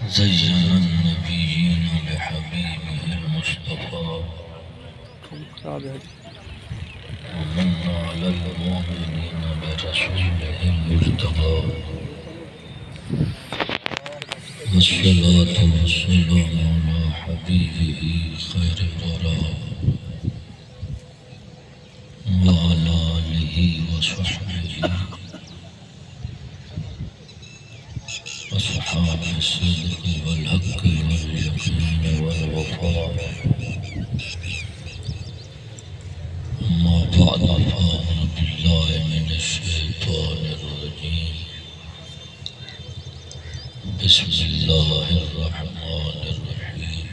زين النبيين بحبيبه المصطفى ومن على المؤمنين برسوله المجتبى والصلاة والسلام على حبيبه خير الورى وعلى آله وصحبه أصحاب الصدق والحق واليقين والوفاء أما بعد فأعوذ بالله من الشيطان الرجيم بسم الله الرحمن الرحيم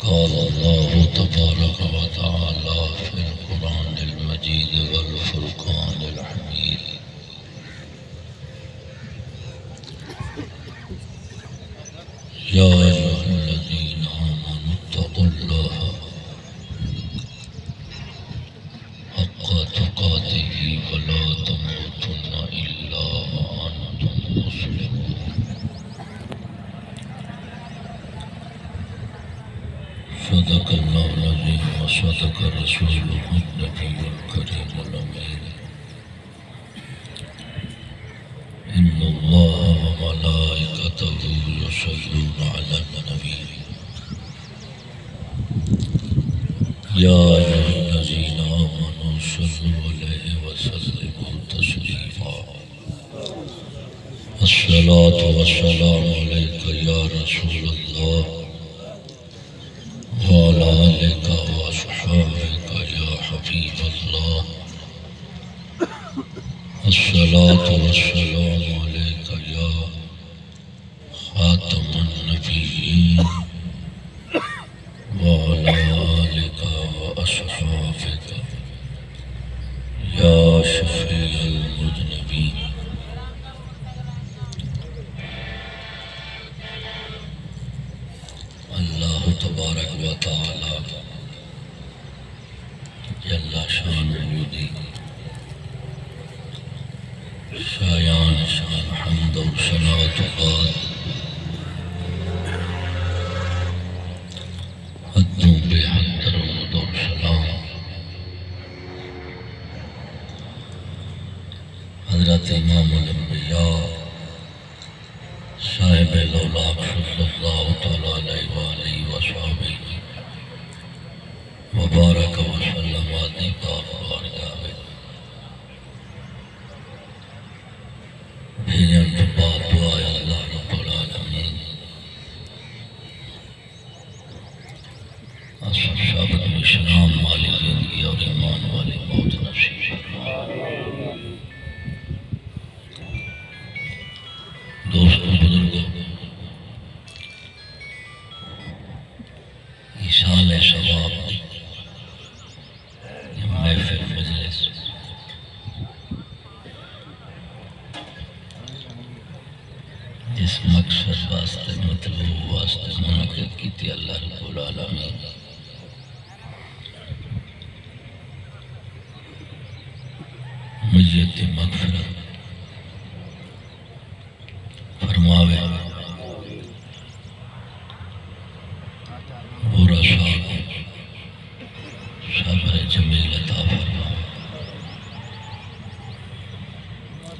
قال الله تبارك وتعالى في القرآن المجيد والفرقان الحميد يا أيها الذين آمنوا اتقوا الله حق تقاته ولا تموتن إلا وأنتم مسلمون صدق الله العظيم وصدق رسوله النبي الكريم الأمين إن الله وملائكته يصلون على النبي يا أيها الذين آمنوا صلوا عليه وسلموا تسليما الصلاة والسلام عليك يا رسول الله وعلى آلك وأصحابك يا حبيب الله الصلاة والسلام عليك يا خاتم النبيين وعلى آلك وأصحابك يا شفيع المذنبين اللہ تبارک و تعالی جل شانہ شایان شان حمد و صلوات و بعد حدوں بے حد درود و سلام حضرت امام الانبیاء صاحب الاولاق صلی اللہ تعالی علیہ وآلہ وصحبہ مبارک وسلم آدھی پاک بارگاہ میں بھیجن تو بعد دعائے اللہ رب العالمین اصل ثابت بشرام والی زندگی اور ایمان والی موت نصیب دوستوں بزرگوں ایصال ثواب محفل مجلس جس مقصد واسطے مطلوب واسطے منعقد کی تھی اللہ رب العالمین میت مغفرت فرماوے برا صبر جمیل عطا فرماوے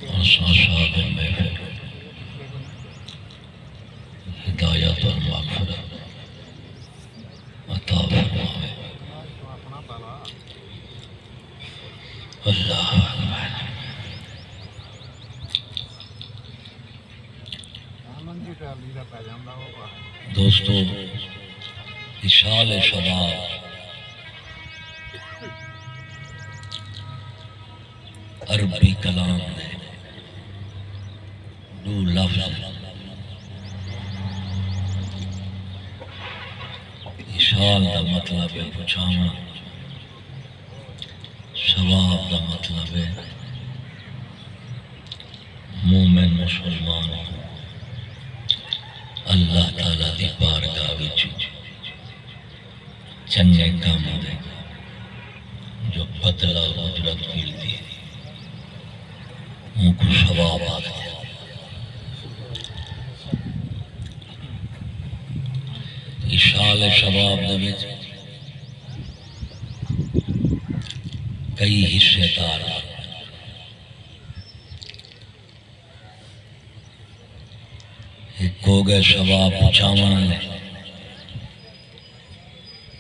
اور صاحب محفل ہدایت اور مغفرت عطا فرماوے اللہ اکبر دوستو اشال شباب عربی کلام دے دو لفظ اشال دا مطلب ہے پچھانا شباب دا مطلب ہے مومن مسلمان اللہ تعالیٰ دی بارگاہ وچ چنگے کام دے جو بدلہ اور اجرت ملتی ہے ان کو ثواب آتے ہیں۔ اشال شباب دے وچ کئی حصے دار ایک ہو گئے شباب پہنچاون میں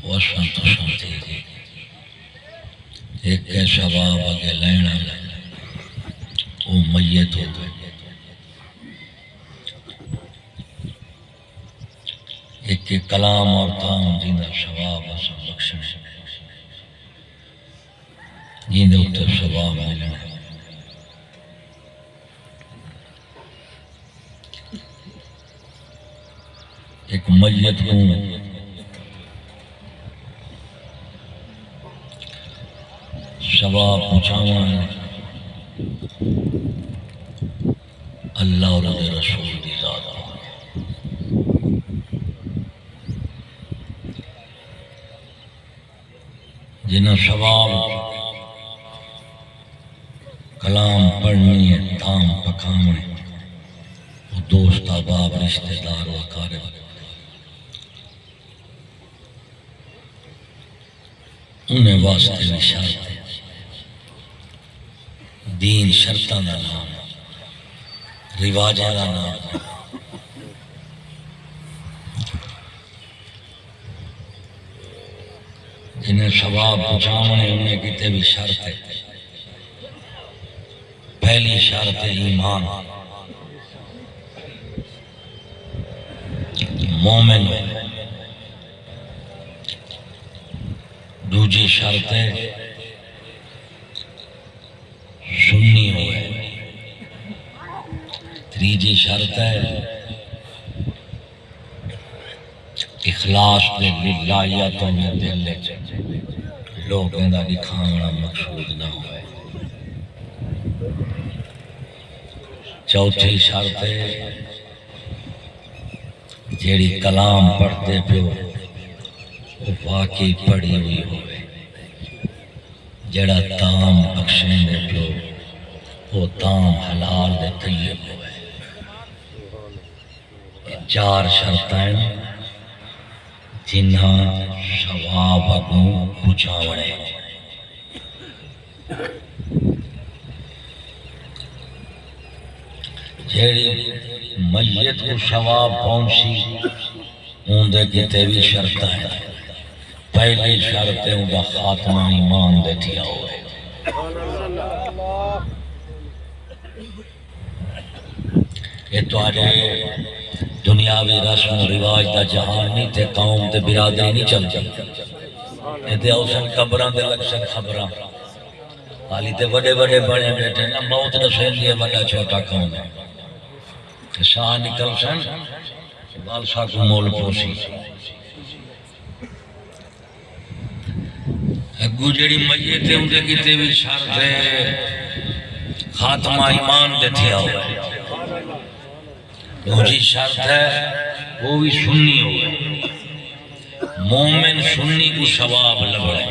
وہ تو سنتے گئے، ایک ہے شباب اگے لینا وہ میت ہو گئے، ایک کے کلام اور کام جیندہ شباب اصل بخشنے جیندے اتر شباب ملنا۔ ایک میت کو شباب پہنچاون اللہ اور رسول دی ذات جنہیں شباب کلام پڑھنی ہے، تام پکانے، وہ دوست احباب رشتہ دار و اقارب انہیں واسطے بھی شرط ہے، دین شرطاں دا نام، رواجاں دا نام، جنہیں ثواب پہنچانے انہیں کتے بھی شرط ہے۔ پہلی شرط ہے ایمان، مومن ہے۔ دوسری شرط ہے سنی ہوئے۔ تیسری شرط ہے اخلاص دے للہیت میں دل لوگوں دا دکھانا مقصود نہ ہوئے۔ چوتھی شرط ہے جیڑی کلام پڑھتے پیو وہ واقعی پڑھی ہوئی ہوئے، جڑا تام بخشیں دے پیو وہ تام حلال دے طیب ہوئے۔ یہ چار شرطیں جنہاں ثواب اگوں پہنچاونے۔ جیڑی میت کو ثواب پہنچی ان دے کتے بھی شرط ہیں۔ پہلی شرط ہے ان کا خاتمہ ایمان دے دیا ہوئے۔ یہ تو آجے دنیاوی رسم و رواج دا جہان نہیں تے، قوم تے برادری نہیں چلتی۔ یہ تے اوسن قبران دے لگ سن خبران حالی تے بڑے بڑے بڑے بیٹھے نا، موت رسول لیے بڑا چھوٹا قوم ہے۔ شاہ نکل سن بالشاہ کو مول پوسی اگو جڑی میت ہے ان دے کتے بھی شرط ہے خاتمہ ایمان دے تھیا ہوئے۔ دوسری شرط ہے وہ بھی سنی ہوئے، مومن سنی کو ثواب لبڑے۔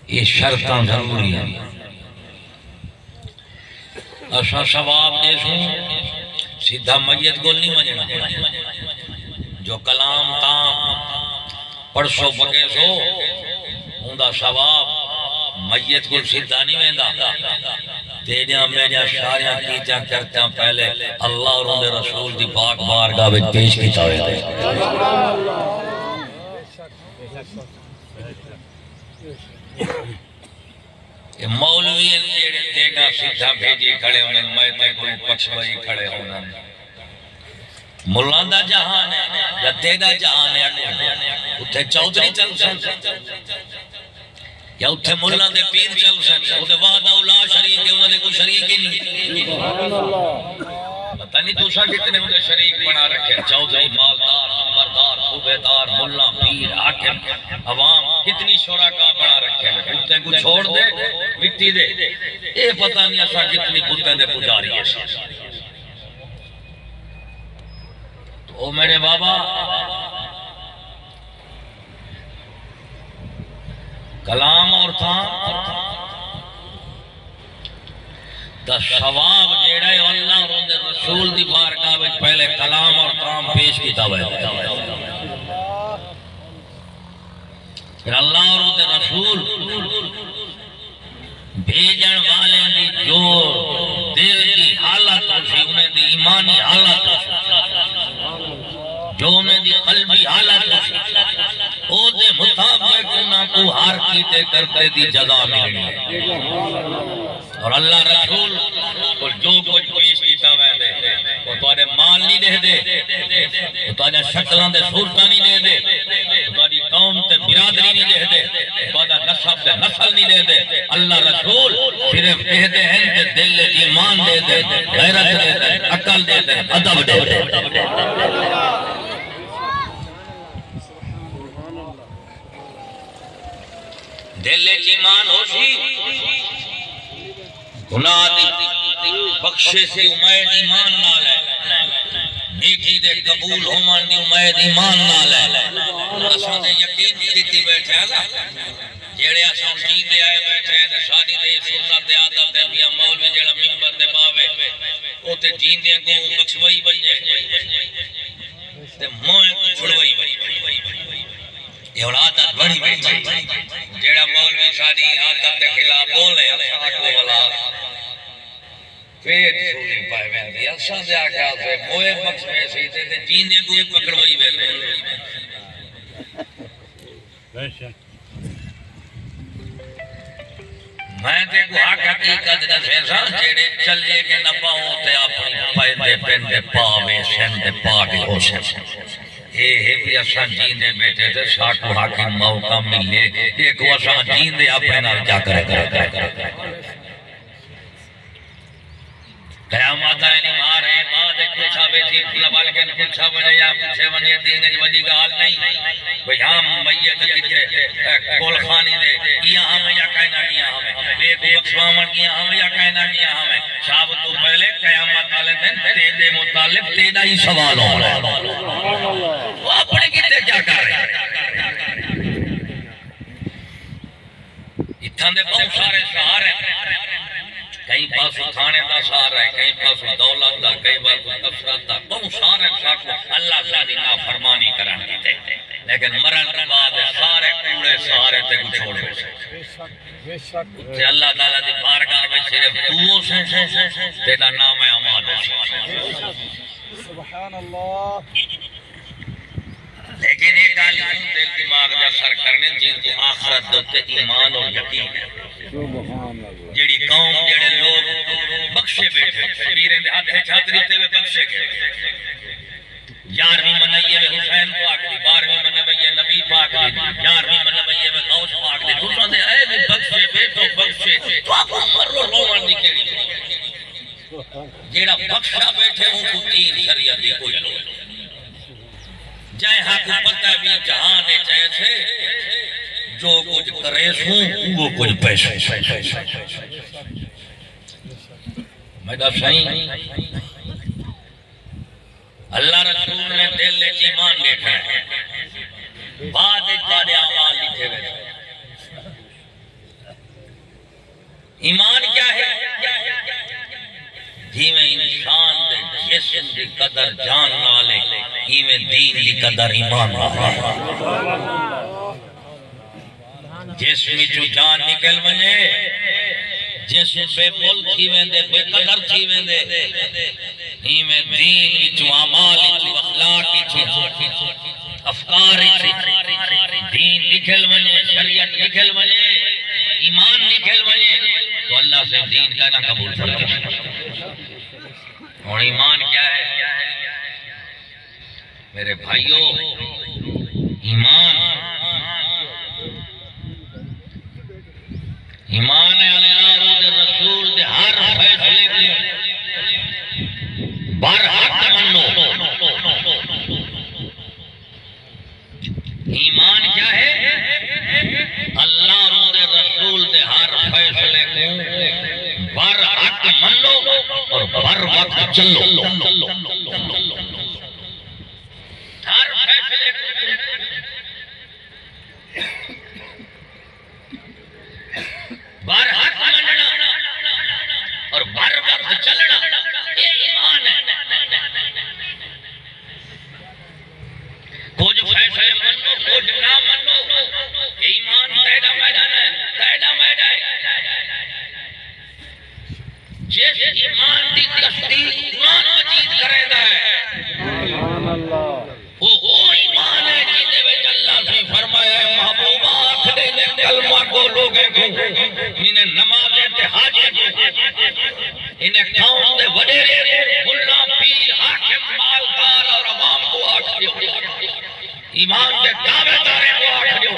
یہ شرطاں ضروری ہیں۔ اسا ثواب دے سوں سیدھا میت کو نہیں منجنا، جو کلام تام پڑھسو پکے سو ان دا ثواب میت کو سیدھا نہیں ویندا۔ تیریاں میریاں شاریاں کیتیاں کرتیاں پہلے اللہ اور ان دے رسول دی پاک بارگاہ وچ پیش کیتا ہوئے دے۔ یہ مولوی جیڑے دیگا سیدھا بھیجی کھڑے ہونے، میتے کوئی پچھوئی کھڑے ہونے۔ ملان دا جہان ہے یا دیگا جہان ہے، اتھے چودھری چل سن یا اتھے ملان دے پیر چل سن، اتھے وعدہ اولا شریک ہے، انہوں نے کوئی شریک ہی نہیں۔ پتہ نہیں تو سا کتنے انہیں شریک بنا رکھے، چودھری، مالدار، نمبردار، صوبیدار، ملا، پیر، حاکم، عوام، کتنی شرکا بنا رکھے ہیں۔ اتنے کو چھوڑ دے مٹی دے، اے پتہ نہیں ایسا کتنی بتیں دے پجاری ہے۔ تو میرے بابا کلام اور تھا دا ثواب جیڑا ہے اللہ اور ان رسول دی بارگاہ وچ پہلے کلام اور تام پیش کیتا ہوئے پھر اللہ اور ان رسول بھیجن والے دی جو دل کی حالت ہوسی انہیں دی ایمانی حالت ہوسی جو انہیں دی قلبی حالت ہوسی او دے مطابق انہاں کو ہر کیتے کرتے دی جزا ملنی اور اللہ رسول کو جو کچھ پیش کیتا ہوئے دے وہ تواڈے مال نہیں دے دے وہ تواڈے شکلاں دے صورتاں نہیں دے دے وہ تواڈی قوم تے برادری نہیں دے دے تواڈا نسب تے نسل نہیں دے دے اللہ رسول صرف کہہ دے ہیں کہ دل ایمان دے دے غیرت دے دے عقل دے دے ادب دے دے دل ایمان ہوشی گناہ دی بخشے سے امید ایمان نال ہے نیکی دے قبول ہومان دی امید ایمان نال ہے اساں دے یقین دیتی بیٹھے ہیں جیڑے اساں جی دے آئے بیٹھے ہیں شادی دے سنت دے آداب دے بیا مولوی جیڑا منبر دے باوے او تے جیندے کو بخشوئی بنے تے موئے کو چھڑوئی بنے یہ عادت بڑی بڑی جیڑا مولوی شادی عادت دے خلاف بولے اساں کو والا پیٹ سوڑی پائے ویندی اساں دے آکھا سے موئے بخشوے سی تے جیندے کو پکڑوئی ویندے میں تے کو حق حقیقت دسے سا جیڑے چلے کے نہ پاؤں تے اپنی پائدے پندے پاوے سندے پاگے ہو سکتے یہ بھی اساں جیندے بیٹھے تھے ساکو حاکم موقع ملے ایک وہ اساں جیندے اپنے نال کیا کرے قیامت آئے نہیں مارے بعد ایک پوچھا بیٹھی لبال کے پوچھا بنے یا پوچھے بنے دین اج وڈی گال نہیں بھئی ہم میت کتے کول خانی دے کیا ہم یا کہنا کیا ہمیں بے کو بخشوامن کیا ہم یا کہنا کیا ہمیں شاب تو پہلے قیامت آلے دن تیدے متعلق تیدہ ہی سوال ہو رہا ہے وہ اپنے کتے کیا کر رہے ہیں اتھان دے بہت سارے شہر ہیں کہیں پاسو کھانے دا سارا ہے کہیں پاسو دولت دا کہیں پاسو کفرت دا بہت سارے شاکو اللہ شادی نافرمانی کرن دیتے لیکن مرن کے بعد سارے کوڑے سارے تے کو چھوڑے تے اللہ تعالیٰ دی بارگاہ میں صرف تو سے تیرا نام اعمال ہے سبحان اللہ لیکن ایک عالم دل دماغ دے اثر کرنے جن کو آخرت دوتے ایمان اور یقین ہے جیڑی قوم جیڑے لوگ بخشے بیٹھے شبیریں دے ہاتھے چھاتری تے ہوئے بخشے گئے 11ویں منائیے میں حسین پاک دی 12ویں منائیے نبی پاک دی 11ویں منائیے میں غوث پاک دی تو دے اے بھی بخشے بیٹھو بخشے تو آپ عمر رو رومن دی کیڑی جیڑا بخشا بیٹھے ہوں کو تین شریعت دی کوئی لوگ جائے حق پتہ بھی جہاں نے جیسے جو کچھ کرے سوں وہ کچھ پیسے میرا صحیح اللہ رسول نے دل ایمان دیکھا ہے بعد اجبار اعمال لکھے گئے ایمان کیا ہے جی میں انسان دے جسم دی قدر جان نالے ہی میں دین دی قدر ایمان نالے جسمی جو جان نکل بنے جسم بے مل تھی ویندے بے قدر تھی ویندے ہی میں دین جو عمال جو اخلاق جو افکار جو دین نکل بنے شریعت نکل بنے ایمان نکل بنے تو اللہ سے دین کا نہ قبول فرمائے اور ایمان کیا ہے میرے بھائیوں ایمان ہے اللہ اور رسول دے ہر فیصلے کو برحق منو ایمان کیا ہے اللہ اور رسول دے ہر فیصلے کو برحق منو اور بر وقت چلو ہر فیصلے کچھ نہ منو ایمان تیرا میدان ہے تیرا میدان ہے جس ایمان دی تصدیق قرآن مجید کرے دا ہے وہ ایمان ہے جیدے وچ اللہ سے فرمایا ہے محبوبہ آخرے نے کلمہ کو لوگے کو انہیں نمازیں تے حاجے انہیں قوم دے وڈیرے ملا پیر حاکم مالدار اور عوام کو آکھ دیو ایمان دے دعوے دارے کو آکھ دیو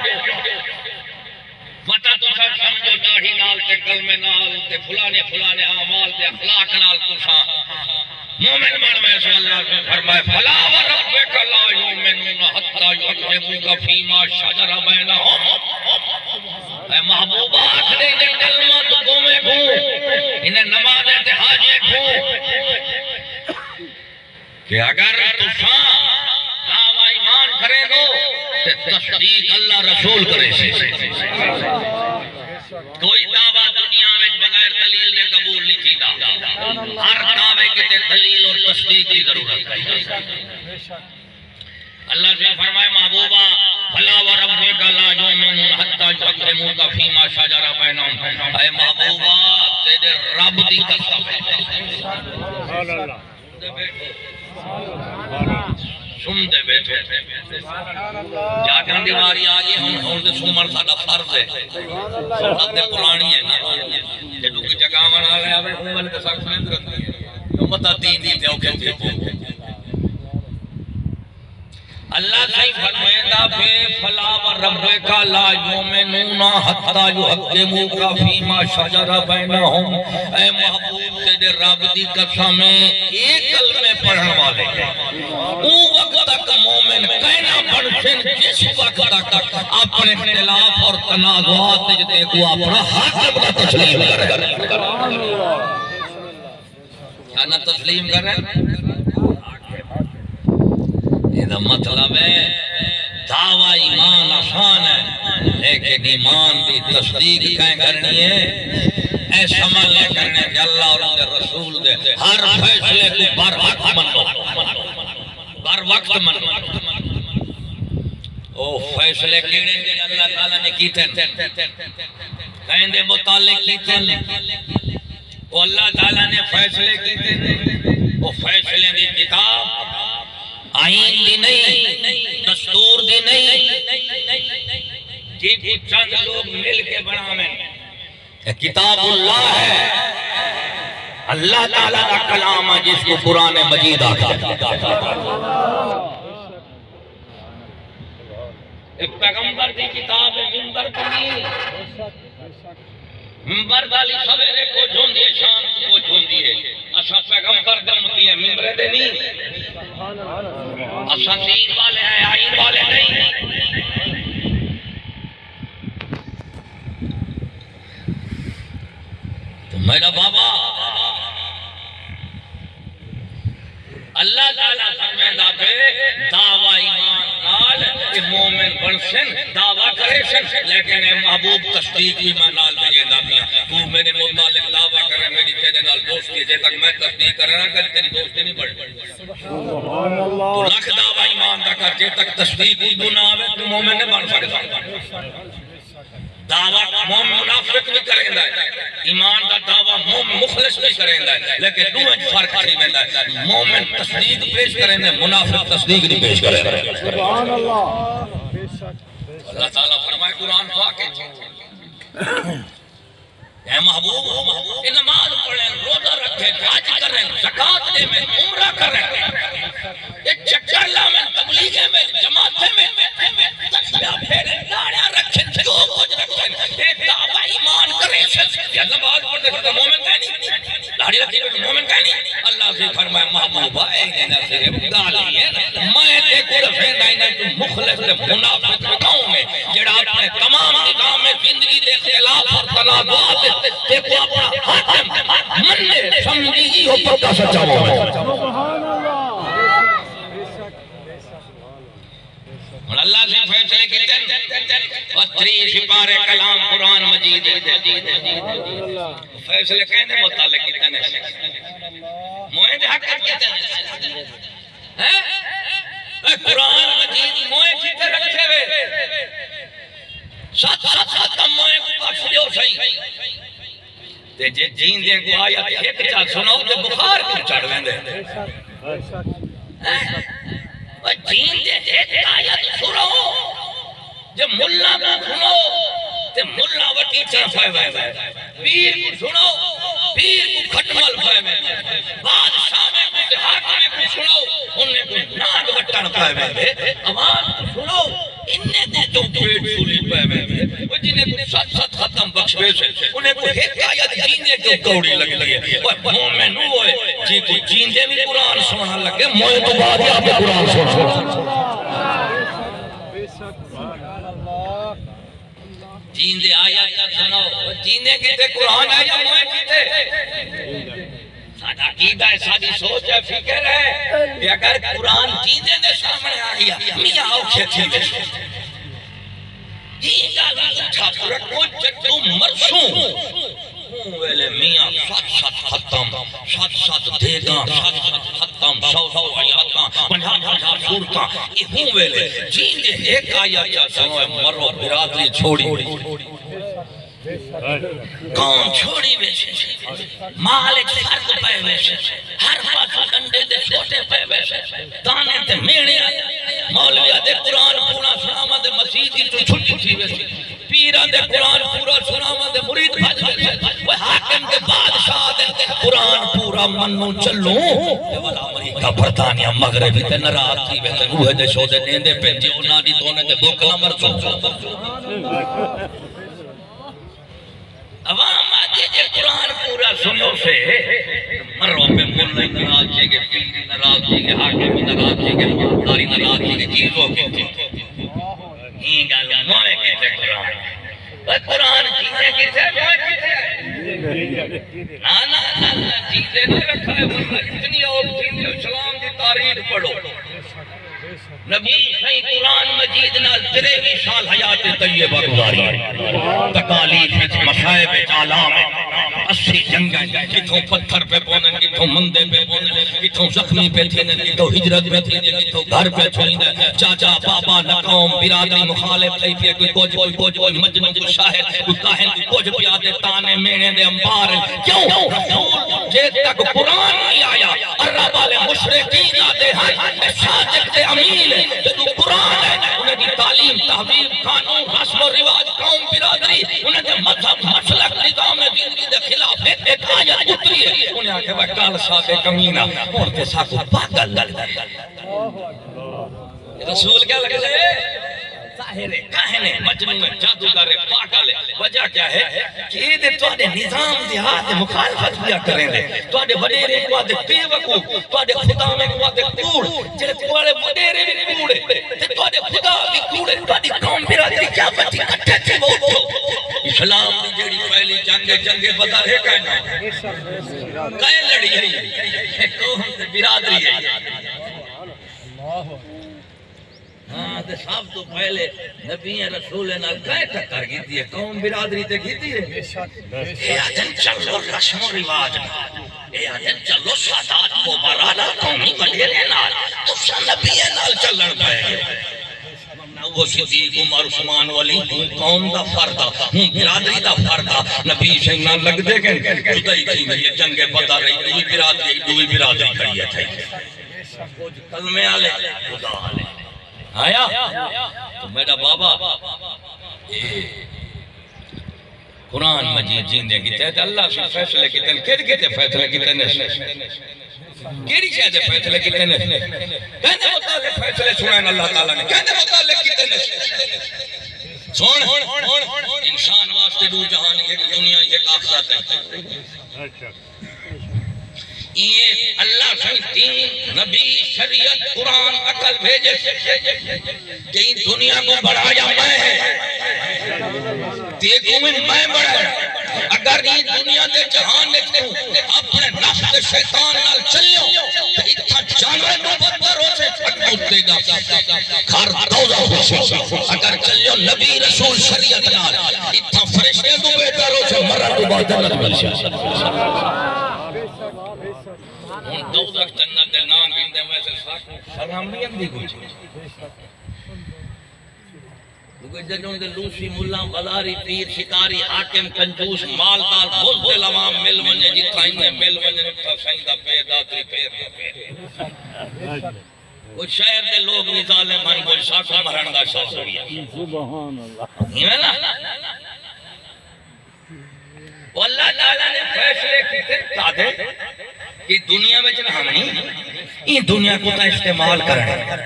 مطا تو سا سمجھو داڑھی نال تے کلمے نال تے فلانے فلانے اعمال تے اخلاق نال تو سا مومن بن میں سے اللہ سے فرمائے فلا وربک لا یؤمنون حتی یحکموک فیما شجر بینہم اے محبوبہ آخری دے کلمہ تو گومے کو انہیں نمازیں تے حاجے کو کہ اگر تو سا دعویٰ ایمان کرے گو تے تصدیق اللہ رسول کرے سے کوئی دعویٰ دنیا میں بغیر دلیل نے قبول نہیں کیتا ہر دعوے کے تے دلیل اور تصدیق کی ضرورت ہے اللہ سے فرمائے محبوبہ بھلا وربک لا یؤمنون حتی یحکموک فیما شجر بینہم اے محبوبہ تیرے رب دی قسم ہے سن دے بیٹھے جاگن دیواری آگئی ہم دے سمر ساڑا فرض ہے سنت دے پرانی ہے نا جدو کی جگہ آنا لے آوے ہمیں کے ساتھ سنت رکھتی ہے مطا دین دی تے اوکے تھے اللہ سے فرمائدہ بے فلا وربک لا یؤمنون حتی یحکموک فیما شجر بینہم اے محبوب تیرے رب دی قسم ایک کلمے پڑھن والے اون وقت تک مومن کہنا پڑھن جس وقت تک اپنے اختلاف اور تنازعات جتے کو اپنا حق کا تسلیم کرے کیا نہ تسلیم کرے یہ مطلب ہے دعویٰ ایمان آسان ہے لیکن ایمان دی تصدیق کہیں کرنی ہے ایسا عمل نہیں کرنے کہ اللہ اور ان کے رسول دے ہر فیصلے کو بر وقت منو بر وقت منو او فیصلے کیڑے دے اللہ تعالیٰ نے کیتے کہیں دے متعلق کیتے وہ اللہ تعالیٰ نے فیصلے کیتے وہ فیصلے دی کتاب آئین دی نہیں دستور دی نہیں جی کو چند لوگ مل کے بنا میں کتاب اللہ ہے اللہ تعالیٰ کا کلام ہے جس کو قرآن مجید آتا ایک پیغمبر دی کتاب ہے منبر پر منبر والی سویرے کو جھون دیئے شام کو جھون دیئے اسا پیغمبر دمتی ہے منبر دے نہیں اسا دین والے ہیں آئین والے نہیں تو میرا بابا اللہ تعالیٰ فرمیدہ پہ دعویٰ ایمان نال کہ مومن بنسن دعویٰ کرے سن لیکن اے محبوب تصدیق ایمان نال بھیجے دامیاں تو میرے متعلق دعویٰ کرے میری تیرے نال دوستی جے تک میں تصدیق کرے نہ کر تیری دوستی نہیں بڑھ تو لکھ دعویٰ ایمان دا کر جے تک تصدیق اردو نہ آوے تو مومن نے بن سکتا دعویٰ مومن منافق بھی کریں دا ہے ایمان دا دعویٰ مومن مخلص بھی کریں دا ہے لیکن دو انج فرق کری میں دا ہے مومن تصدیق پیش کریں دا منافق تصدیق نہیں پیش کریں دا سبحان اللہ اللہ تعالیٰ فرمائے قرآن پاکے اے محبوب نماز پڑھیں روزہ رکھیں حج کریں زکاة دے میں عمرہ کریں ایک چکر لاویں تبلیغیں میں جماعتیں میں تسبیح پھیریں داڑیاں رکھیں جو کچھ رکھیں ایک دعویٰ ایمان کریں یا نماز پڑھتے تھے مومن کہنی داڑھی رکھی تو مومن کہنی اللہ سے فرمائے محبوبہ اے نصیب دالی ہے میں تے کو رفین دائنا تو مخلص تے منافق بتاؤں میں جڑا اپنے تمام نظام میں زندگی دے خلاف اور تنازعات تے کو اپنا حاکم مننے سمجھی ہی ہو پکا سچا مومن سبحان اللہ اور اللہ سے فیصلے کیتے اور 3 سپارے کلام قرآن مجید فیصلے کہنے متعلق کیتے ہیں موئے دے حق کیتے ہیں قرآن مجید موئے کیتے رکھے ہوئے سات ختم ہوئے کو بخش دیو صحیح تے جے جین دے کو آیت ایک چا سناؤ تے بخار کیوں چڑھ ویندے وہ جین دے ایک آیت سناؤ جے ملا کو سنو تے ملا وٹی چاہ پائے وے پیر کو سنو پیر کو کھٹمل پائے وے بادشاہ میں کو حاکم کو سنو انہیں کو ناگ وٹن پائے وے عوام کو سنو انہیں کو جو پیٹ سولی پائے وے وہ جنہیں کو سات سات ختم بخش بے سے انہیں کو ایک آیت جینے جو کوڑی لگی لگے وہ مومن ہوئے جی کو جیندے بھی قرآن سننا لگے موئے تو بعد ہی آپ قرآن سننا جیندے آیا کیا سنو جینے کی تے قرآن آیا موئے کی تے سادہ عقیدہ ہے سادی سوچ ہے فکر ہے کہ اگر قرآن جیندے دے سامنے آیا میاں اوکھے تھی دے جیندہ لکھا پورا کوئی چکو مرسوں ویلے میاں سات سات ختم سات سات دیگاں سات سات ختم سو سو آیاتاں پنجھا پنجھا سورتاں یہ ہوں ویلے جیندے ایک آیا کیا سنو ہے مرو برادری چھوڑی کون چھوڑی ویسے مالک فرق پہ ویسے ہر پاس کنڈے دے چھوٹے پہ ویسے دانے تے میڑے آیا مولویہ دے قرآن پورا سناما دے مسیحی تو چھٹی تھی ویسے پیران دے قرآن پورا سناما دے مرید بھاج ویسے وہ حاکم دے بادشاہ دے قرآن پورا منو چلوں والا امریکہ برطانیہ مغربی تے نراز تھی ویسے روح دے شو دے نیندے پہ جیونا دی تونے دے بوکلا مرسو عوام آجے جے قرآن پورا سنو سے مروں پہ ملہ نراز چھے گے پیری نراز چھے گے حاکمی نراز چھے گے مقداری نراز چھے گے چیزوں کے تھے ہی گالو موئے کی تھے قرآن قرآن چیزیں کی تھے موئے کی تھے نا چیزیں نہیں رکھا ہے اتنی اور چیزیں اسلام دی تاریخ پڑھو نبی صحیح قرآن مجید نال 23 سال حیات طیبہ گزاری تکالیف مصائب علام 80 جنگیں کتھوں پتھر پہ پونن کتھوں مندے پہ پونن کتھوں زخمی پہ تھینن کتھوں ہجرت پہ تھینن کتھوں گھر پہ چھوئیندن چاچا بابا نقوم برادری مخالف تھی پہ کوئی مجنون کوئی شاہد کوئی کاہن کوئی پیادے تانے مینے دے امبار کیوں رسول جے تک قرآن نہیں آیا عرب والے مشرقین آتے ہیں صادق دے امین جدو قرآن ہے انہیں دی تعلیم تحویب قانون رسم و رواج قوم برادری انہیں دے مذہب مسلک نظام زندگی دے خلاف ایک آیت اتری ہے انہیں آکھے وہ کال ساتھ کمینہ اور دے ساتھ پاگل رسول کیا لگے لے ظاہرے کہنے مجنون جادوگر پاگل وجہ کیا ہے کہ یہ دے توڑے نظام دیہات مخالفت کیا کریں دے توڑے وڈیرے کو آدھے پیوکو توڑے خدا میں کو آدھے کوڑ جلے توڑے وڈیرے بھی کوڑے توڑے خدا بھی کوڑے توڑے قوم برادری کیا بچی کٹھے تھے وہ تو اسلام کی جڑی پہلی جنگ بدر ہے کہنا کہیں لڑی ہے قوم برادری ہے ہاں دے صاحب تو پہلے نبی رسول نال کہیں ٹکر کی دی ہے قوم برادری تے کی دی ہے اے آجن چلو رسم و رواج اے آجن چلو سادات کو برانا قومی وڈیرے نال تو سا نبی نال چلن پائے وہ صدیق عمر عثمان ولی قوم دا فردہ ہوں برادری دا فردہ نبی شہنہ لگ دے گئے جدائی تھی یہ جنگ پتہ رہی دوئی برادری کری ہے کلمے آلے خدا آلے آیا تو میرا بابا قرآن مجید جیندے کی تحت اللہ سے فیصلے کی تحت کہتے فیصلے کی تحت کیڑی شاید فیصلے کی تحت کہنے مطالعہ فیصلے سنائن اللہ تعالیٰ نے کہنے مطالعہ کی تحت سن انسان واسطے دو جہان ایک دنیا ایک آخرت ہے یہ اللہ سے دین نبی شریعت قرآن عقل بھیجے کہ ان دنیا کو بڑھایا میں ہے دیکھوں میں بڑھا اگر یہ دنیا دے جہان نے تو اپنے نفس شیطان نال چلیو تو اتھا جانور کو بدتر ہو سے پھٹموت دے گا کھار دوزہ ہو سے اگر چلیو نبی رسول شریعت نال اتھا فرشتے کو بہتر ہو سے مرد کو بعد جنت مل سے ان دوزخ جنت دے نام گھندے میں سے سلام نہیں اندھی کچھ جنوں دے لوسی ملا بازاری پیر شکاری حاکم کنجوس مالدار بولتے لوام مل ونجے جتھائیں مل ونجے نٹھا سائندہ پیر داتری پیر وہ شہر دے لوگ نظالے من کو شاکو مرن دا شاہ ہویا سبحان اللہ نہیں ہے نا وہ اللہ تعالیٰ نے فیصلے کیتے دے کہ دنیا میں جن ہم نہیں یہ دنیا کو تا استعمال کرنا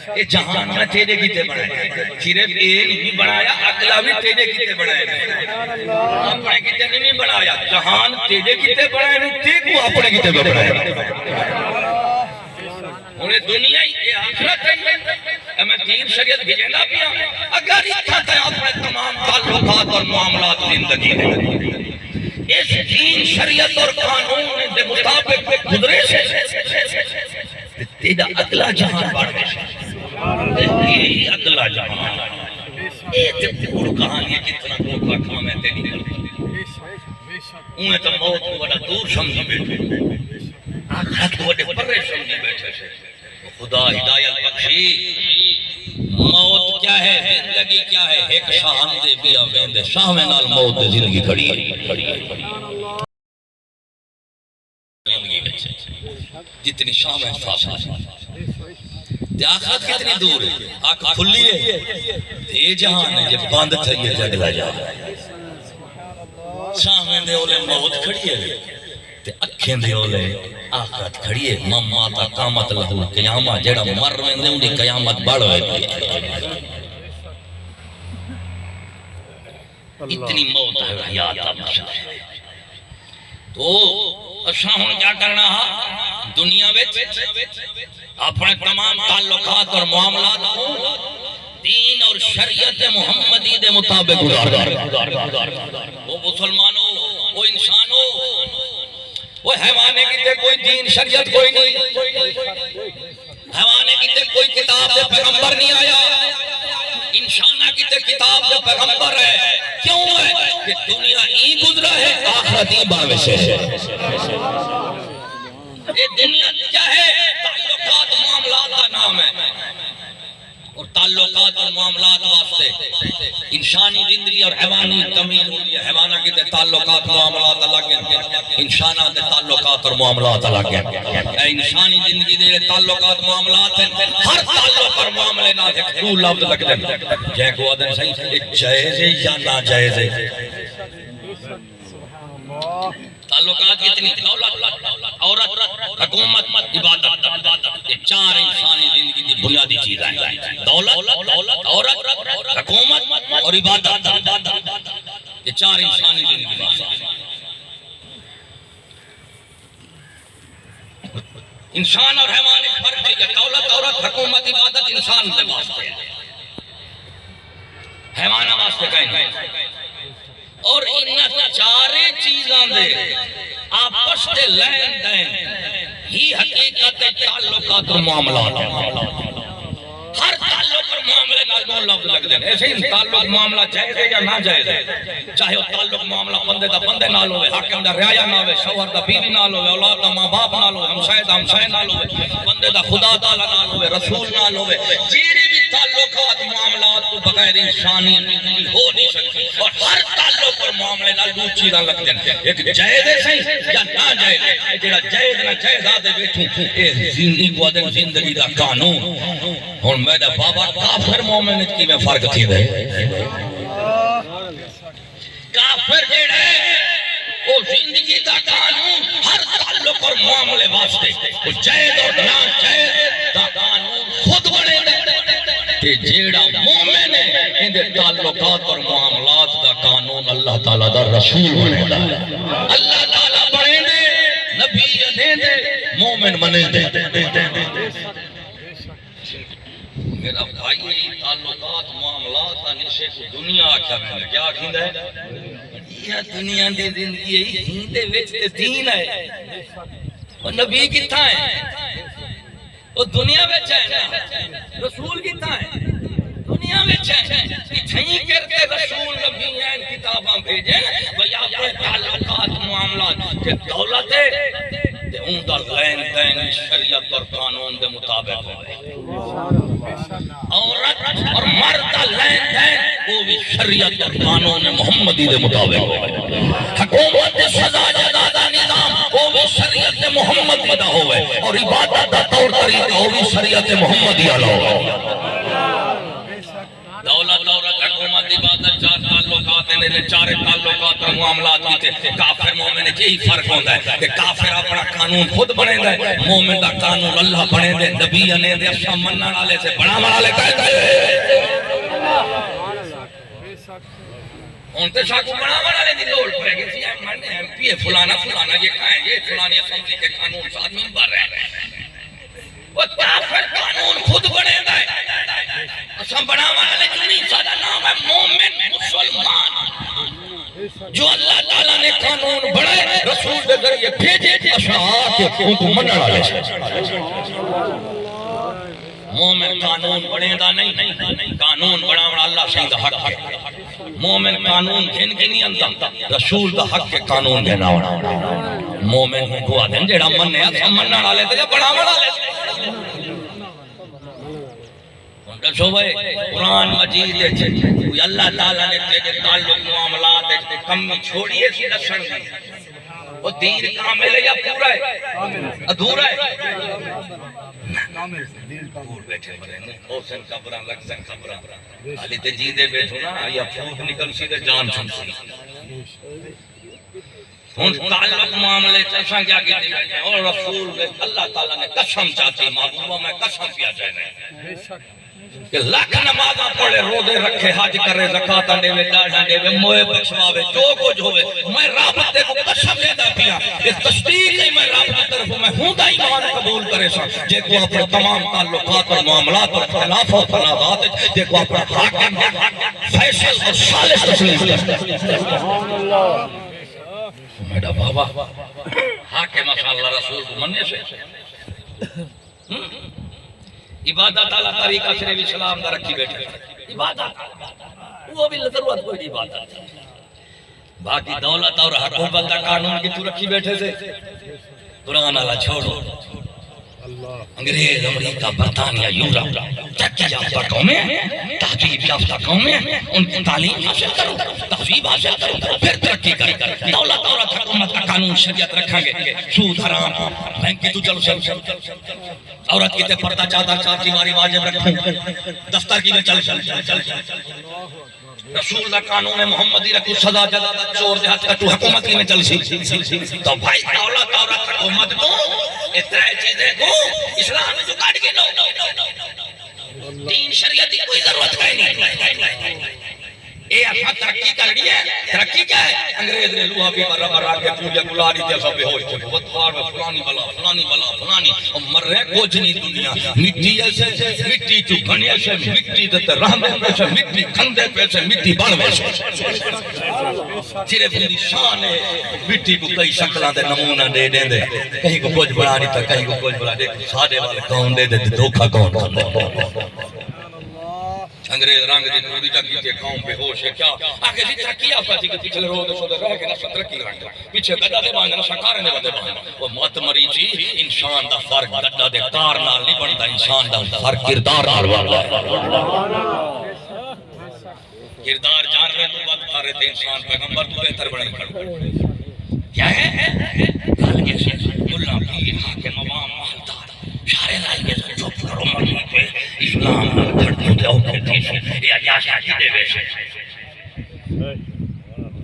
یہ جہان میں تیرے کیتے بنائے صرف ایک نہیں بنایا اگلا بھی تیرے کیتے بنائے اپنے کیتے نہیں بنایا جہان تیرے کیتے بنائے نہیں تے کو اپنے کیتے بنائے انہیں دنیا ہی آخرت ہے میں دین شریعت بھیجنا بھی ہوں اگر اتھا تھا اپنے تمام تعلقات اور معاملات زندگی میں اس دین شریعت اور قانون دے مطابق گزرے سے تیرا اگلا جہان بڑھ گئے یہ اگلا جہان یہ جب تکڑ کہانی ہے کتنا دھوکہ کھانا ہے تیری انہیں تو موت کو بڑا دور سمجھی بیٹھے آخرت کو بڑے پرے سمجھی بیٹھے سے خدا ہدایت بخشی موت کیا ہے زندگی کیا ہے ایک شاہم دے بیا ویندے شاہمیں نال موت دے زندگی کھڑی ہے جتنی شاہمیں فاصلہ تے آخرت کتنی دور ہے آنکھ کھلی ہے تے جہان ہے جب بند تھا یہ جگلا جا شاہمیں دے اولے موت کھڑی ہے تے اکھیں دے اولے آخرت کھڑی ہے ماما تا قامت لہو قیامہ جڑا مر ویندے ان دی قیامت بڑھ ہوئی اتنی موت ہے حیات مشاہ تو اشاں ہوں کیا کرنا ہے دنیا وچ اپنے تمام تعلقات اور معاملات کو دین اور شریعت محمدی دے مطابق گزار وہ مسلمانوں وہ انسانوں وہ حیوانے کی تے کوئی دین شریعت کوئی نہیں حیوانے کی تے کوئی کتاب دے پیغمبر نہیں آیا انسانہ کی تے کتاب دے پیغمبر ہے کیوں ہے کہ دنیا ہی گزرا ہے آخرت ہی باروے سے یہ دنیا کیا ہے تعلقات معاملات کا نام ہے اور تعلقات اور معاملات واسطے انسانی زندگی اور حیوانی تمیز ہوتی ہے حیوانہ کی تعلقات معاملات الگ ہیں انسانہ کے تعلقات اور معاملات الگ ہیں انسانی زندگی دے تعلقات معاملات ہیں ہر تعلق اور معاملے نہ دیکھ دو لفظ لگ دیں جائے کو آدھیں صحیح جائز ہے یا ناجائز ہے تعلقات کتنی عورت حکومت عبادت یہ چار انسانی زندگی کی بنیادی چیز ہیں دولت عورت حکومت اور عبادت یہ چار انسانی زندگی کی انسان اور حیوان ایک فرق ہے دولت عورت حکومت عبادت انسان کے واسطے حیوانہ واسطے کہیں نہیں اور ان چارے چیزاں دے آپس دے لین دین ہی حقیقت تعلقات اور معاملات ہر تعلق اور معاملے نال دو لفظ لگ دیں ایسے ہی تعلق معاملہ جائز ہے یا نہ جائز ہے چاہے وہ تعلق معاملہ بندے دا بندے نال ہوئے حاکم دا رعایا نال ہوئے شوہر دا بیوی نال ہوئے اولاد دا ماں باپ نال ہوئے ہمسائے دا ہمسائے نال ہوئے بندے دا خدا تعالی نال ہوئے رسول نال ہوئے جیڑی بھی تعلقات معاملات تو بغیر انسانی ہو نہیں سکتی اور ہر تعلق اور معاملے نال دو چیزاں لگ دیں ایک جائز ہے صحیح یا نہ جائز ہے جڑا جائز نہ جائز آدھے بیٹھوں اے زندگی کو آدھے زندگی دا قانون اور میرا بابا کافر مومن کی میں فرق تھی دے کافر جڑے وہ زندگی دا قانون ہر تعلق اور معاملے واسطے وہ جائز اور نہ جائز دا قانون خود بنے دے جیڑا مومن ہے ان دے تعلقات اور معاملات دا قانون اللہ تعالیٰ دا رسول بنے دا اللہ تعالیٰ بنے دے نبی دے دے مومن بنے دے میرا بھائی تعلقات معاملات کا نشے کو دنیا آکھا میں کیا آکھیں ہے یہ دنیا دی زندگی ہے ہی دے وچ تے دین ہے اور نبی کتھا ہے وہ دنیا وچ ہے نا رسول کتھا ہے دنیا وچ ہے اتھیں کرتے رسول نبی ہیں کتاباں بھیجیں بھئی اپنے تعلقات معاملات کہ دولت ہے تے ان دا لین دین شریعت اور قانون دے مطابق ہوئے عورت اور مرد دا لین دین وہ بھی شریعت اور قانون محمدی دے مطابق ہوئے حکومت سزا جزا دا نظام وہ بھی شریعت محمدی دا ہوئے اور عبادت دا طور طریقہ وہ بھی شریعت محمدی علا ہوئے دولت اور حکومت عبادت چار تعلقات ہیں نے چار تعلقات اور معاملات کی تھے کافر مومن کے ہی فرق ہوتا ہے کہ کافر اپنا قانون خود بنے دے مومن دا قانون اللہ بنے دے نبی نے دے اچھا منن والے سے بڑا والے کہتا ہے ان تے شاکو بڑا والے دی لوڑ پڑے گی سی من ایم پی فلانا فلانا یہ کہیں گے فلانی اسمبلی کے قانون ساتھ ممبر ہے وہ کافر قانون خود بنے دے اسم بڑا والے جنی سادہ نام ہے مومن مسلمان جو اللہ تعالیٰ نے قانون بڑھائے رسول کے ذریعے بھیجے اشاعات ان کو منع والے مومن قانون بڑھے دا نہیں قانون بڑھا بڑھا اللہ شہید حق ہے مومن قانون گھن کے نہیں اندھا رسول دا حق کے قانون گھنا ہونا مومن کو آدھن جیڑا مننے اسم منع والے تھے بڑھا بڑھا لے دسو بھائی قرآن مجید ہے کوئی اللہ تعالیٰ نے تیرے تعلق معاملات ہے کمی چھوڑیے سی دسن دی وہ دین کامل ہے یا پورا ہے ادھورا ہے پور بیٹھے مرے حسن قبران لگزن قبران علی تجیدے بیٹھو نا یا پھوٹ نکل سی دے جان چھن سی ہون تعلق معاملے چاہاں کیا کہتے ہیں اور رسول اللہ تعالیٰ نے قسم چاہتی محبوبہ میں قسم پیا جائے کہ لاکھ نمازہ پڑھے روزے رکھے حج کرے زکاة دے وے داڑھا دے وے موئے بخشواوے جو کچھ ہوئے میں رابطے کو قسم لیتا پیا اس تصدیق ہے میں رابطے طرف میں ہوں دا ایمان قبول کرے سا جے کو اپنے تمام تعلقات اور معاملات اور خلاف و تنازعات جے کو اپنا حاکم فیصل اور صالح تسلیم سبحان اللہ میرا بابا حاکم ماشاءاللہ رسول کو مننے سے عبادت اللہ طریقہ سے نبی اسلام دا رکھی بیٹھے عبادت وہ بھی ضرورت کوئی نہیں عبادت باقی دولت اور حکومت دا قانون کی تو رکھی بیٹھے سے قرآن اللہ چھوڑو انگریز امریکہ برطانیہ یورپ ترقی یافتہ قومیں تہذیب یافتہ قومیں ان کی تعلیم حاصل کرو تہذیب حاصل کرو پھر ترقی کرو دولت اور حکومت کا قانون شریعت رکھیں گے سود حرام بینک کی تو چلو عورت کی تے پردہ چادر چار دیواری واجب رکھوں دفتر کی میں چل رسول دا قانون محمدی رکھو سزا جزا چور دیہات کا تو حکومت کی میں چل سی تو بھائی دولت اور حکومت کو اتنے چیزیں کو اسلام میں جو کاٹ کے لو دین شریعت کی کوئی ضرورت نہیں اے اپنا ترقی کر رہی ہے ترقی کیا ہے انگریز نے لوہا بھی برابر آگے پوجا گلاری جیسا بے ہوش تھے بدوار میں فلانی فلانی اور مر رہے کچھ نہیں دنیا مٹی ایسے مٹی تو بھنی ایسے مٹی دیتے رہنے پیسے مٹی کھندے پیسے مٹی بڑھ ویسے چرے بندی شان ہے مٹی کو کئی شکلہ دے نمونہ دے دے دے کہیں کو کچھ بڑھا نہیں تھا کہیں کو کچھ بڑھا دے سادے والے کون دے دے دھوکھا کون کھندے انگریز رنگ دی پوری جگہ کے قوم بے ہوش ہے کیا آگے بھی ترقی آفتا تھی کہ پچھلے روز سو رہ کے نہ ترقی رنگ پیچھے گدا دے باندھ نہ شکارے نے بدے باندھ وہ مت مری جی انسان دا فرق گدا دے کار نال نہیں بندا انسان دا فرق کردار نال بندا کردار جان رہے تو بات کر رہے تھے انسان پیغمبر تو بہتر بنے کھڑا کیا ہے گل یہ سے ملا کی حاکم عوام مالدار شارے لائے کے جو کرو مرنے پہ اسلام گھڑ تو دے اوپر تھی یا کیا شاکی دے ویسے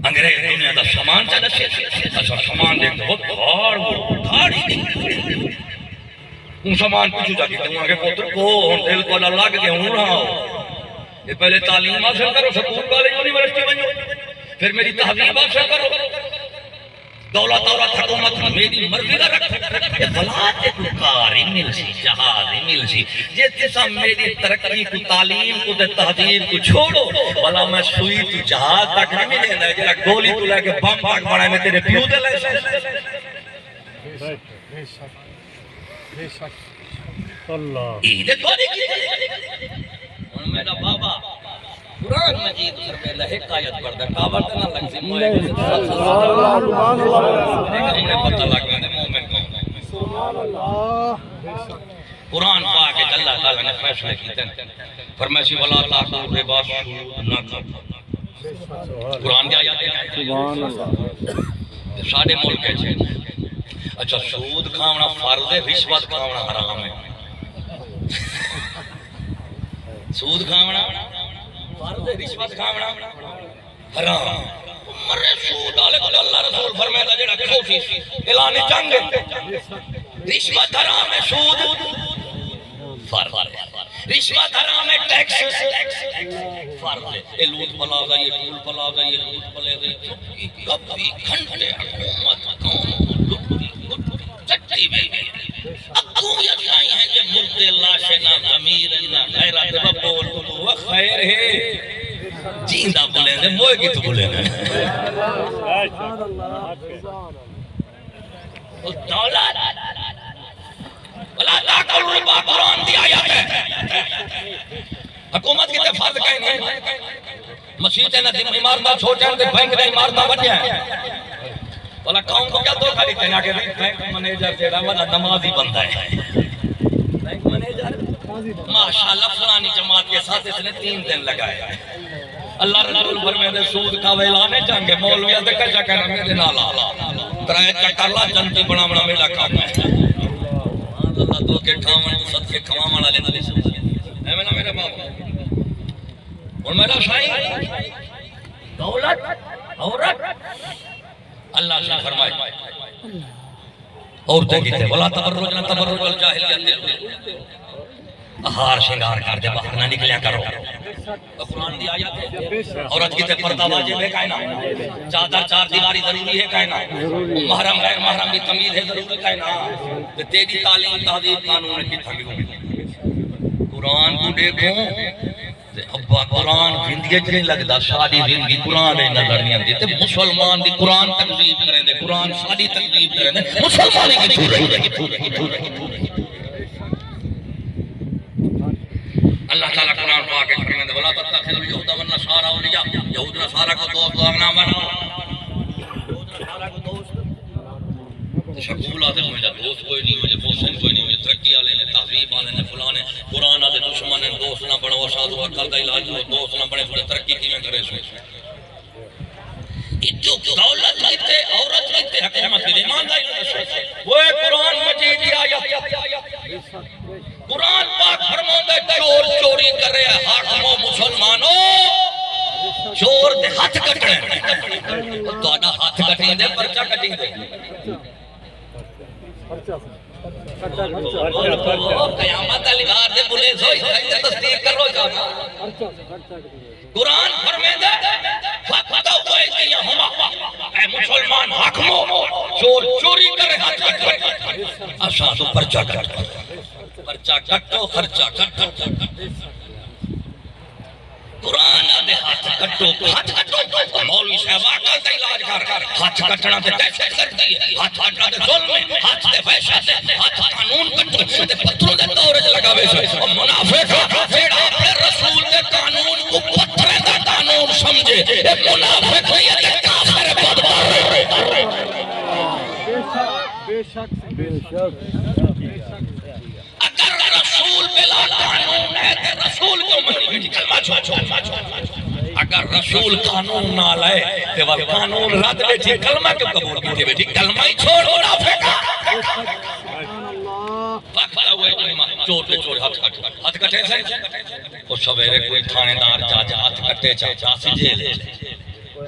انگریز دنیا دا سامان چاہتا سے اچھا سامان دیکھ تو بہت دھاڑی دیکھ ان سامان پوچھو جاتی تھے وہاں کے پوتر کو دل کو اللہ کے ہوں رہا ہو یہ پہلے تعلیم حاصل کرو سکول کالج یونیورسٹی بنو پھر میری تہذیب حاصل کرو دولت اور حکومت میری مرضی کا رکھ یہ بلات کو کاری مل سی جہازی مل سی جیسے سب میری ترقی کو تعلیم کو دے تہذیب کو چھوڑو بلا میں سوئی تو جہاز تک نہیں ملے نا جرا گولی تو لے کے بم پاک بڑھائے میں تیرے پیو دے لے اللہ عید کوری کی میرا بابا قرآن مجید سر پہلے حکایت پڑھتا کاورت نہ لگ سی موئے ہمیں پتہ لگ گیا مومن کون ہے قرآن پاک ہے اللہ تعالیٰ نے فیصلے کیتے ہیں فرمائشی وَلَا تَعْقُوا الرِّبَا سُود نہ کھاؤ قرآن کی آیات ہیں سبحان اللہ ساڑھے ملک ہے اچھا سود کھاونا فرض ہے رشوت کھاونا حرام ہے سود کھاونا فرض ہے رشوت کھاونا حرام مرے سود آلے کو اللہ رسول فرمائے دا جڑا کھوٹی اعلان جنگ رشوت حرام ہے سود فرض رشوت حرام ہے ٹیکس فرض ہے یہ لوٹ پلاغا یہ ٹول پلاغا یہ لوٹ پلاغا کبھی گھنٹے حکومت قوم لٹتی چٹی میں حکومت آئی ہیں کہ مردے لاشے نہ ضمیر نہ غیرت بول وہ خیر ہے جیندہ بولیں دے موئے کی تو بولیں دے دولت وَلَا تَعْقُوا الرِّبَا قرآن دی آیات ہے حکومت کی تے فرض کہیں ہیں مسیحیں نہ دن عمارتہ چھوٹے ہیں بینک نے عمارتہ بڑھے ہیں بولا قوم کو کیا دو کھالی کہنا کہ بینک منیجر تیرا والا نمازی بندہ ہے بینک منیجر ماشاءاللہ فلانی جماعت کے ساتھ اس نے 3 دن لگائے اللہ رسول فرمائے دے سود کا اعلان جنگ مولویہ دے کچا کہنا میرے نالا ترائے چٹالا جنتی بنا بنا میرا کام ہے اللہ دو کے کھاون تو صدقے کھواں والا لینا اے میں میرے باپ اور میرا شاہی دولت عورت اللہ سے فرمائے عورتیں کہتے ولا تبرجنا تبرج الجاہلیت ہار شنگار کر دے باہر نہ نکلیا کرو قرآن دی آیات ہے عورت کی تے پردہ واجب ہے کائنا چادر 4 دیواری ضروری ہے کائنا محرم غیر محرم کی تمیز ہے ضروری کائنا تے تیری تعلیم تہذیب قانون کی تھگی قرآن کو دیکھو ابا قرآن زندگی چ نہیں لگدا ساری زندگی قرآن دے نظر نہیں آندی تے مسلمان دی قرآن تکذیب کریں دے قرآن ساری تکذیب کریں دے مسلمانی کی رہی اللہ تعالیٰ قرآن پاک کے فرمائے دے وَلَا تَتَّخِذُوا الْيَهُودَ وَالنَّصَارَىٰ أَوْلِيَاءَ یہود نصارہ کو دوست بنا شکول آتے مجھے دوست کوئی نہیں مجھے محسن کوئی نہیں مجھے ترقی والے نے تہذیب والے نے فلانے قرآن والے دشمن ہیں دوست نہ بڑھو سادھو عقل کا علاج ہو دوست نہ بڑھے تھوڑے ترقی کیویں کرے سو جو دولت لیتے عورت لیتے حکومت کی ایمانداری نہ وہ قرآن مجید کی آیت قرآن پاک فرماتا ہے چور چوری کر رہے ہیں حاکموں مسلمانوں چور دے ہاتھ کٹنے تو آنا ہاتھ کٹیں دے پرچہ کٹیں دے قیامت علی بار دے بلے سوئی سوئی تصدیق کر رو جانا قرآن فرمائے دے فَقَدَوْ وَيْدِيَهُمَا اے مسلمان حاکموں چور چوری کر رہے ہاتھ کٹنے آسان تو پرچہ کٹنے پرچہ کٹو خرچہ کٹو قرآن آدھے ہاتھ کٹو مولوی صاحب آقل تا علاج کر ہاتھ کٹنا تے دہشت کرتی ہے ہاتھ کٹنا تے ظلم ہے ہاتھ تے وحشت ہے ہاتھ قانون کٹو تے پتھروں دے دورج لگاوے سے اور منافق جیڑا اپنے رسول دے قانون کو پتھرے دا قانون سمجھے اے منافق نہیں ہے تے کافر بدبار بے شک بے شک اگر رسول بلا قانون ہے تو رسول کو منی کلمہ چھوڑ اگر رسول قانون نہ لائے تو وہ قانون رد بیٹھی کلمہ کیوں قبول کی بیٹھی کلمہ ہی چھوڑ منافقہ وقت ہوئے چور پہ چور ہاتھ کٹے سے وہ سویرے کوئی تھانے دار جاج ہاتھ کٹے چاچا سی جیل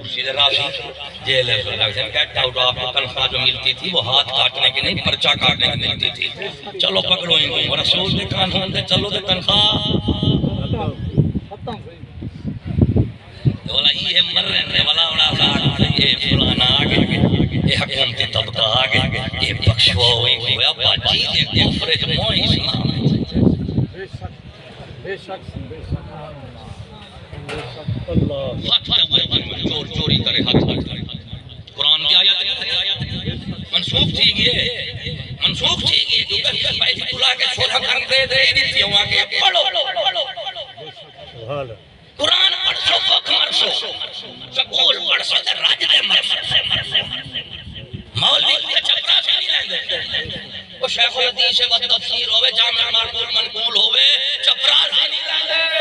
سیدھے راشی جیل ہے لگ جائے کہتا ہوں آپ کو تنخواہ جو ملتی تھی وہ ہاتھ کاٹنے کی نہیں پرچہ کاٹنے کی ملتی تھی چلو پکڑو ہی گئی رسول دے قانون دے چلو دے تنخواہ بولا یہ مر رہنے والا بڑا ساکھ یہ فلانا آگے یہ حکومتی طبقہ آگے یہ بخشوا ہوئی ہویا باجی دے کفرج موئی اسلام بے شک چور چوری کرے ہاتھ قرآن کی آیت منسوخ تھی گئے منسوخ تھی گئے جو کہ بیت اللہ کے چھوڑا کر دے دے دیتی ہوں آگے پڑھو قرآن پڑھ سو فقہ مرسو سکول پڑھ سو دے راج دے مرسو مولوی کے چپرا سے نہیں لیں دے وہ شیخ الحدیث و تفسیر ہوئے جامع معقول منقول ہوئے چپراسی نہیں لاندے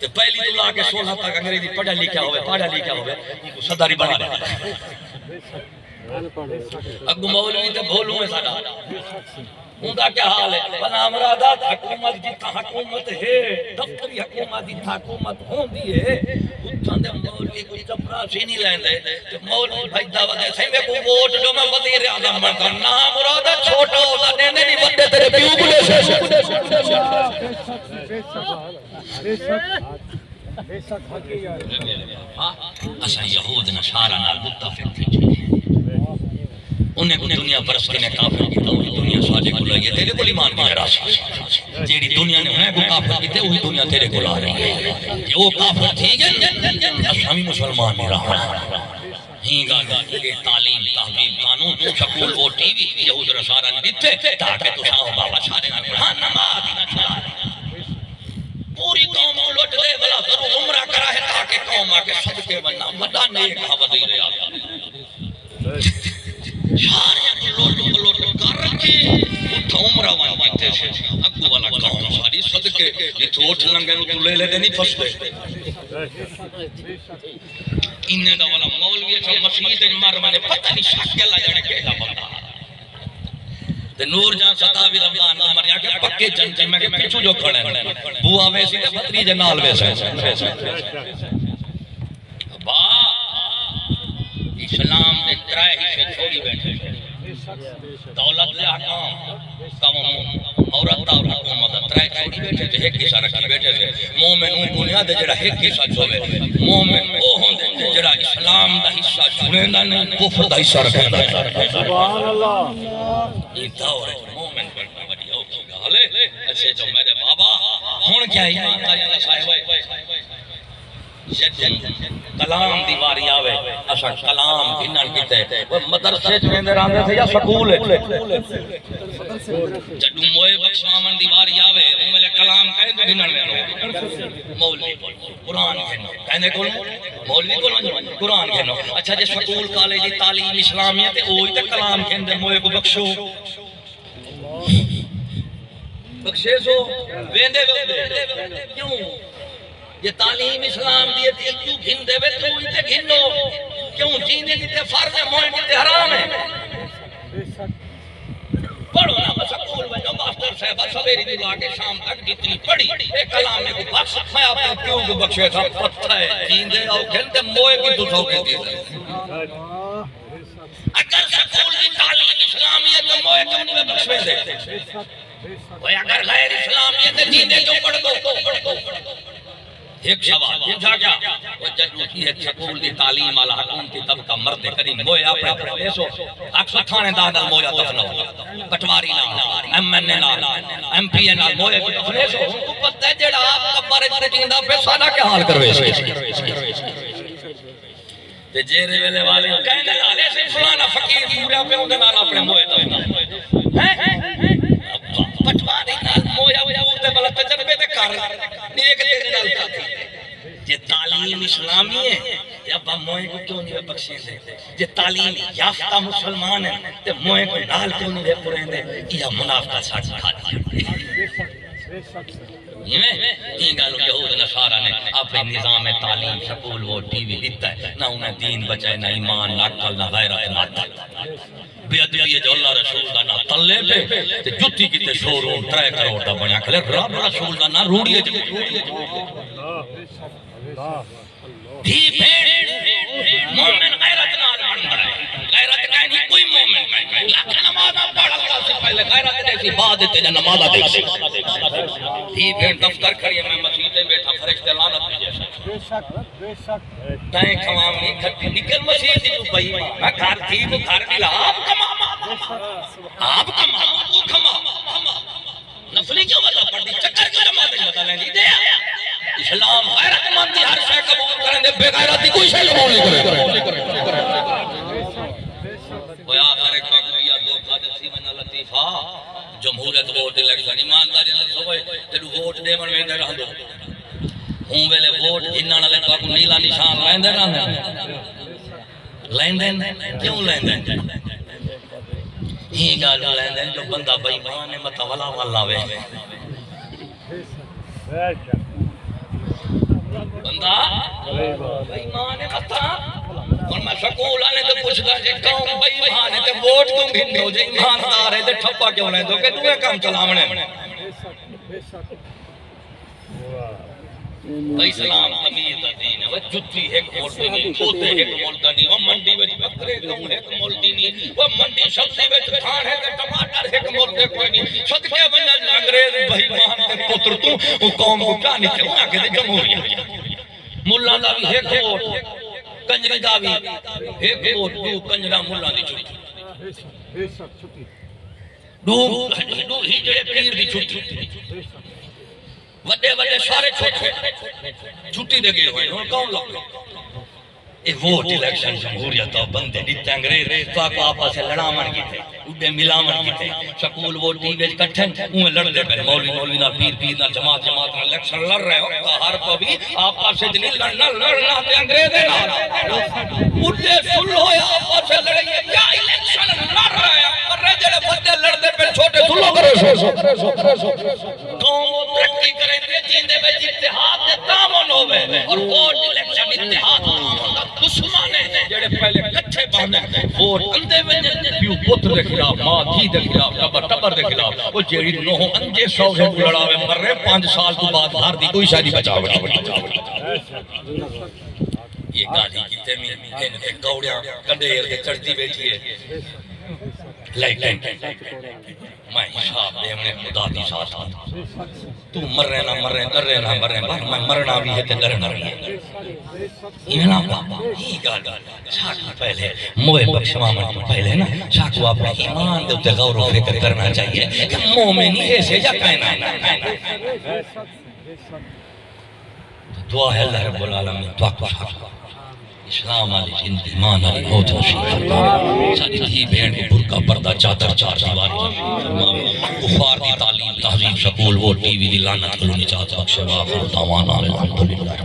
کہ پہلی تو لا کے 16 تک انگریزی پڑھا لکھا ہوئے صداری بنا دے اگو مولوی تے بھولوں میں ساڈا ان کا کیا حال ہے بنا مرادات حکومت جتا حکومت ہے دفتری حکومت جتا حکومت ہوندی ہے اتھاں دے مولوی کوئی چپراسی نہیں لیندے تے مولوی بھائی دعوت دے سی میں کو ووٹ جو میں وزیر اعظم بنتا نا مرادات چھوٹا ہوتا دینے نہیں بندے تیرے پیو کو لے اساں یہود نصارا نال متفق تھی انہیں کو دنیا پرستی نے کافر کیتا وہی دنیا ساجے کو لائیے تیرے کو ایمان کی راسی جیڑی دنیا نے انہیں کو کافر کیتے وہی دنیا تیرے کو لا رہی ہے کہ وہ کافر تھی گئے اسامی مسلمان نہیں رہا ہی گا یہ تعلیم تحویل قانون شکول وہ ٹی وی یہود نصارا نے دیتے تاکہ تو شاہ بابا شارے نہ قرآن نماز نہ چلا پوری قوم کو لوٹ دے بلا ضرور عمرہ کرا ہے تاکہ قوم آکے صدقے بننا مدہ نیک حوضی رہا شاریاں کو لوٹ کر رکھے اٹھا عمرہ وہاں بیٹھے سے اگو والا قوم ساری صدقے یہ تو اٹھ لنگے نو تو لے لے دے نہیں پھس دے انہیں دا والا مولوی اچھا مسیح دے مار میں نے پتہ نہیں شاک کے اللہ جانے کہلا بندہ تے نور جان ستاوی رمضان عمر یا کہ پکے جنجی میں کہ پیچھو جو کھڑے بوا ویسی تے بطری جنال ویسے با اسلام نے ترائے ہی سے چھوڑی بیٹھے دولت لے حکام قوم عورت اور حکومت ترائے چھوڑی بیٹھے تھے ایک حصہ رکھی بیٹھے تھے مومن اون دنیا دے جڑا ایک حصہ چھوڑے مومن او ہوندے جڑا اسلام دا حصہ چھوڑے دا نہیں کفر دا حصہ رکھے دا سبحان اللہ یہ دور ہے مومن بڑھنا بڑی ہو گالے اچھے جو میرے بابا ہون کیا ایمان کا جانا صاحب کلام دیواری آوے اسا کلام گھنن کیتے وہ مدرسے چ ویندے راندے تھے یا سکول جڈو موئے بخشامن دیواری آوے او ملے کلام کہے تو گھنن وینو مولوی قرآن گھنو کہندے کول مولوی کول قرآن گھنو اچھا جے سکول کالج دی تعلیم اسلامیہ تے اوہی تے کلام گھندے موئے کو بخشو بخشے سو ویندے کیوں یہ تعلیم اسلام دیئے تھی کیوں گھن دے بے تو ہی تے گھنو کیوں جینے کی تے فرض ہے موئے کی تے حرام ہے پڑھو نا بس اکول بنو ماسٹر صاحبہ سویری دلو آگے شام تک جتنی پڑھی ایک کلام میں کو بخش میں آپ نے کیوں کو بخشے تھا پتہ ہے جین دے اور گھن دے موئے کی تو سو کے دیئے اگر سکول دی تعلیم اسلامیت تو موئے کم نہیں بخشوے دے اگر غیر اسلامیت جین دے جو پڑھ دو ایک سوال پوچھا کیا وہ جدو کی ایک سکول دی تعلیم والا حکومتی طبقہ مرد کریم موئے اپنے پروفیسو اکثر تھانے دادل مویا دفنو پٹواری نال ایم این اے نال ایم پی اے نال موئے پروفیسو ان کو پتہ ہے جڑا آپ کبارے پرٹیندہ پیسانا کیا حال کروے تے جیرے ویلے والے کہنے لالے سے فلانا فقیر پورا پہ اندھے نال اپنے موئے دفنو پٹواری نال مویا پورتے بلا تجربے دے کار ایک تیرے نال کھاتی یہ تعلیم اسلامی ہے یا با موئے کو کیوں نہیں بخشے دے یہ تعلیم یافتہ مسلمان ہے تے موئے کو نال کیوں نہیں دے پورے دے یہ منافقہ ساتھ کھا دیا یہ گالو یہود نصارہ نے اپنے نظام تعلیم سکول وہ ٹی وی دیتا ہے نہ انہیں دین بچائے نہ ایمان نہ عقل نہ غیرت نہ عدل بے ادبی جو اللہ رسول دا نہ تلے پہ تے جتی کی تے شوروم 3 کروڑ دا بنیا کھلے رب رسول دا نہ روڑیے جو بھی بھیڑ مومن غیرت نہ آن بڑھائے غیرت کا نہیں کوئی مومن کہیں لاکھ نمازہ پڑھ اللہ سے پہلے غیرت دیکھی بعد دیتے جا نمازہ دیکھی بھی بھیڑ دفتر کھڑی ہے میں مسیح بیٹھا فرشتے لعنت میں جیسا تائیں کھوام نہیں کھٹی نکل مسیح تھی جو بھائی میں گھر تھی تو گھر ملا آپ کما وہ کھما نفلی کیوں بتا پڑھ دی چکر کیوں نمازیں بتا لیں دی دے اسلام غیرت مندی ہر شے قبول کریں دے بے غیرتی کوئی شے قبول نہیں کرے وہ آخر ایک وقت یا دو قادسی من لطیفہ جمہوریت ووٹ الیکشن ایمانداری نہ سوئے تیرو ووٹ دے من ویندے رہ دو ہوں ویلے ووٹ انہاں نالے کو نیلا نشان لیندے رہندے لیندے کیوں لیندے ہی گال لیندے جو بندہ بے ایمان ہے متا ولا والا وے بندہ بے ایمان ہے متا اور میں سکول آنے تو پوچھتا جے کون بے ایمان ہے تے ووٹ تم گھندو جے ایماندار ہے تے ٹھپا کیوں لیندو کہ دوے کام چلاونے اسلام تمیز دا دین ہے وہ جتی ایک مولدی نہیں کھوتے ایک مولدہ نہیں وہ منڈی وچ بکرے کون ایک مولدی نہیں وہ منڈی سبزی وچ دھان ہے تے ٹماٹر ایک مولدے کوئی نہیں صدقے ونجن انگریز بے ایمان تے پتر تو وہ قوم کو کیا نہیں کہوں آگے دے جمہوریہ ملہ دا بھی ایک ووٹ کنجری دا بھی ایک ووٹ دو کنجرہ ملہ دی چھٹی دو ہجڑے پیر دی چھٹی وڈے وڈے سارے چھوٹے چھٹی دے گئے ہوئے انہوں کون لوگ اے ووٹ الیکشن جمہوریت تو بندے دیتے انگریز تو آکو آپا سے لڑا من کی تھے اڈے ملا من کی تھے سکول ووٹ ٹی ویج کٹھن انہیں لڑ دے پہلے مولوی نہ پیر نہ جماعت نہ الیکشن لڑ رہے ہو ہر کو بھی آپا سے جلی لڑنا تے انگریز نہ اڈے سل ہویا آپا سے لڑائیے کیا الیکشن لڑ رہے ہیں پر رہ جڑے بڑے لڑ دے پہلے چھوٹے سلو کرے قوم ترقی کریں دے جیندے میں اتحاد دے تامن ہوئے اور ووٹ الیکشن اتحاد تامن دشمن ہے جڑے پہلے کٹھے باندھے ووٹ اندے ونجن پیو پتر دے خلاف ماں دھی دے خلاف ٹبر دے خلاف وہ جیڑی نوہوں انجے سو سے لڑاوے مر رہے 5 سال تو بعد گھر دی کوئی شادی بچاوے یہ گالی کیتے میں ایک گوڑیاں کڈیر کے چڑھتی بیٹھی ہے لائٹیں میں حساب دے میں خدا دی ساتھ تو مر رہے نہ مر رہے ڈر رہے نہ مر رہے میں مرنا بھی ہے تے ڈرنا بھی ہے یہ نا بابا یہ گال شاکو پہلے موئے بخش مامن کو پہلے نا شاکو اپنے ایمان دے اتے غور و فکر کرنا چاہیے کہ مومن ایسے یا کائنا دعا ہے اللہ رب العالمین دعا کو شاکو اسلام علی جن ایمان علی موت نصیب فرمائے ساری تھی بہن کو برکہ پردہ چادر چار دیواری کفار دی تعلیم تہذیب سکول وہ ٹی وی دی لعنت کلو نجات بخش واخر دعوانا الحمدللہ